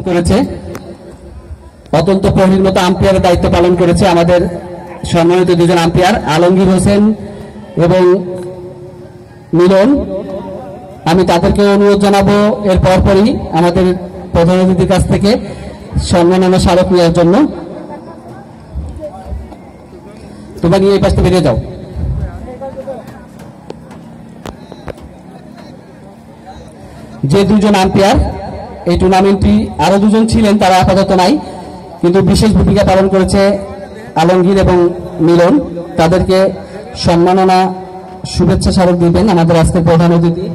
করেছে অত্যন্ত পরিণত আম্পায়ারের দায়িত্ব পালন করেছে আমাদের সম্মানিত দুজন আম্পায়ার আলমগীর হোসেন এবং মিলন। আমি তাদেরকে অনুরোধ জানাবো এর পরপরই আমাদের প্রধান অতিথির কাছ থেকে সম্মাননা স্মারক নেওয়ার জন্য। তোমরা নিয়ে এই পাশে বেরিয়ে যাও। যে দুজন আম্পায়ার এই টুর্নামেন্টটি আরো দুজন ছিলেন, তারা আপাতত নাই, কিন্তু বিশেষ ভূমিকা পালন করেছে আলমগীর এবং মিলন। তাদেরকে সম্মাননা শুভেচ্ছা স্মারক দিবেন আমাদের আজকের প্রধান অতিথি।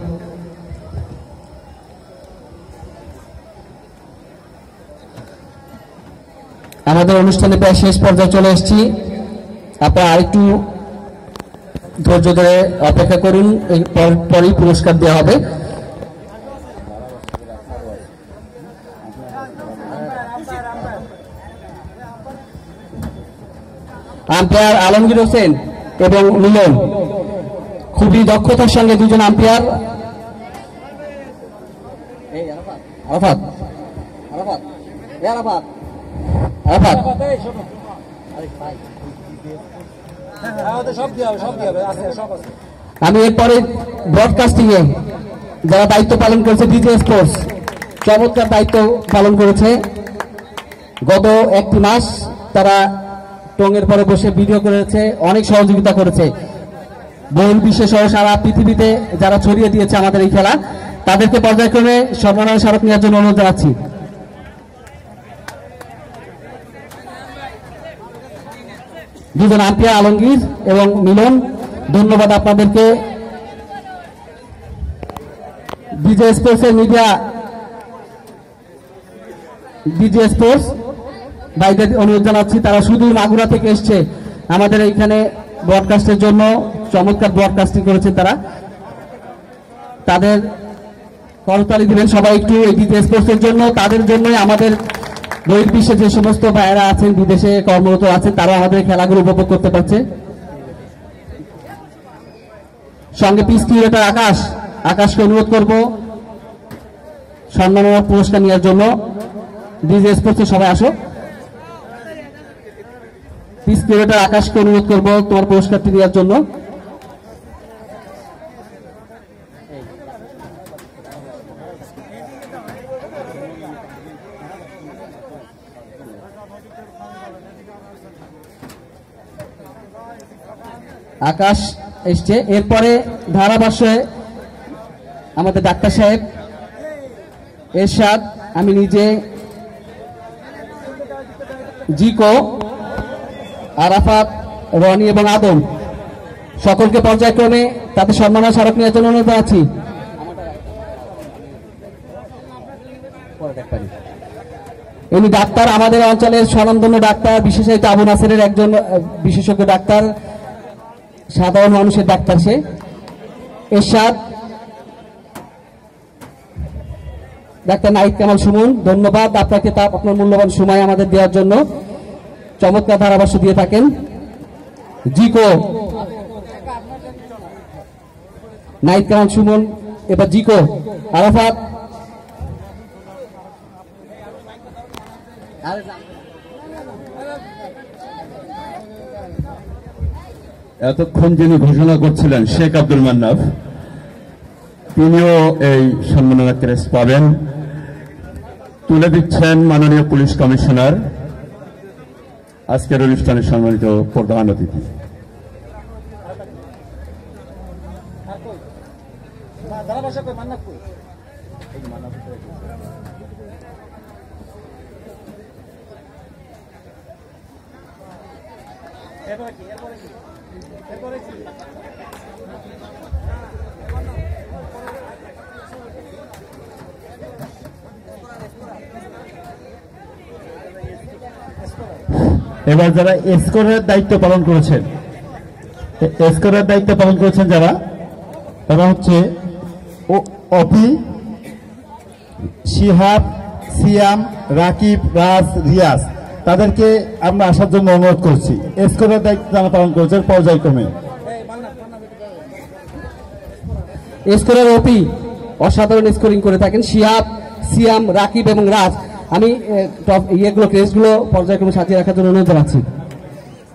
আমাদের অনুষ্ঠানে প্রায় শেষ পর্যায়ে চলে এসেছি, আপনারা আরেকটু ধৈর্য ধরে অপেক্ষা করুন, পরেই পুরস্কার দেওয়া হবে। আম্পায়ার আলমগীর হোসেন এবং মিলন খুবই দক্ষতার সঙ্গে দুজন আম্পায়ার। আমি এরপরে ব্রডকাস্টিং এ যারা দায়িত্ব পালন করেছে, ডিজে স্পোর্টস চমৎকার দায়িত্ব পালন করেছে। গত একটি মাস তারা টঙের পরে বসে ভিডিও করেছে, অনেক সহযোগিতা করেছে। বহির বিশ্বে সহ সারা পৃথিবীতে যারা ছড়িয়ে দিয়েছে আমাদের এই খেলা, তাদেরকে পর্যায়ক্রমে সম্মাননা স্মারক নেওয়ার জন্য অনুরোধ জানাচ্ছি। দুজন আম্পায়ার আলমগীর এবং মিলন, ধন্যবাদ আপনাদেরকে। ডিজে স্পোর্টস এর মিডিয়া, ডিজে স্পোর্টস ভাইদের অনুরোধ জানাচ্ছি, তারা শুধু মাগুরা থেকে এসছে আমাদের এইখানে ব্রডকাস্টের জন্য। চমৎকার ব্রডকাস্টিং করেছে তারা, তাদের করতালি দিবেন সবাই একটু এই ডিজে স্পোর্টসের জন্য। তাদের জন্যই আমাদের বহির্বিশ্বে যে সমস্ত ভাইয়েরা আছেন, বিদেশে কর্মরত আছেন, তারা আমাদের খেলাগুলো উপভোগ করতে পারছে। সঙ্গে পিস ক্রিয়েটর আকাশকে অনুরোধ করব সম্মাননা পুরস্কার নেওয়ার জন্য। ডিজে স্পোর্টসে সবাই আসো। পিস ক্রিয়েটর আকাশকে অনুরোধ করব তোমার পুরস্কারটি নেওয়ার জন্য। আকাশ এসছে। এরপরে ধারাভাষ্যে আমাদের ডাক্তার সাহেব, এরশাদ, আমি নিজে, জিকো, আরাফাত, রনি এবং আদম সকলকে পর্যায়ক্রমে তাদের সম্মাননা স্মারক নেওয়ার জন্য অনুরোধ আছি। ইনি ডাক্তার, আমাদের অঞ্চলের স্বনামধন্য ডাক্তার, বিশেষত আবু নাসেরের একজন বিশেষজ্ঞ ডাক্তার, সাধারণ মানুষের ডাক্তার সে। এরশাদ, ডাক্তার নাহিদ কামাল সুমন, ধন্যবাদ আপনাকে আপনার মূল্যবান সময় আমাদের দেওয়ার জন্য। চমৎকার ধারাভাষ্য দিয়ে থাকেন। জিকো, নাহিদ কামাল সুমন, এবার জিকো, আরাফাত, এতক্ষণ যিনি ঘোষণা করছিলেন শেখ আব্দুল মান্নাফ, তিনিও এই সম্মাননা ক্রেস্ট পাবেন। তুলে দিচ্ছেন মাননীয় পুলিশ কমিশনার, আজকের অনুষ্ঠানের সম্মানিত প্রধান অতিথি। এবার যারা স্কোরের দায়িত্ব পালন করেছেন, যারা, তারা হচ্ছে অপি, শিহাব, সিয়াম, রাকিব, রাজ, রিয়াজ। তাদেরকে আমরা আসার জন্য অনুরোধ করছি। স্কোরের দায়িত্ব যারা পালন করেছেন পর্যায়ক্রমে। স্কোরের অপি অসাধারণ স্কোরিং করে থাকেন। শিহাব, সিয়াম, রাকিব এবং রাজ আমি ইয়েগুলো ক্রেসগুলো পর্যায়ক্রমে সাজিয়ে রাখার জন্য অনুরোধ জানাচ্ছি।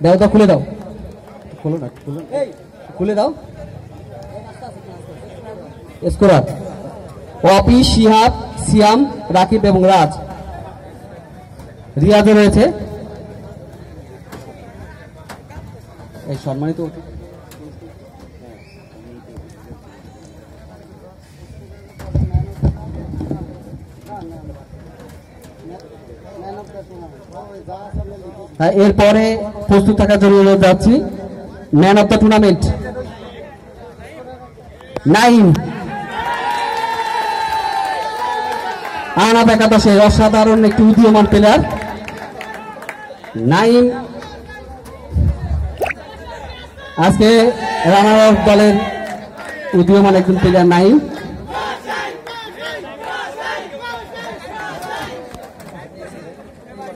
দাও দাও, খুলে দাও, খুলো না, খুলে দাও। স্কোরার অপি, শিহাব, সিয়াম, রাকিব এবং রাজ। রিয়াজও রয়েছে। এই সম্মানিত এরপরে প্রস্তুত থাকার জন্য অনুরোধ যাচ্ছি। Man of the tournament Naim, আনাব একাদশের অসাধারণ একটি উদীয়মান প্লেয়ার নাইম। আজকে রানার দলের উদীয়মান একজন প্লেয়ার নাইম।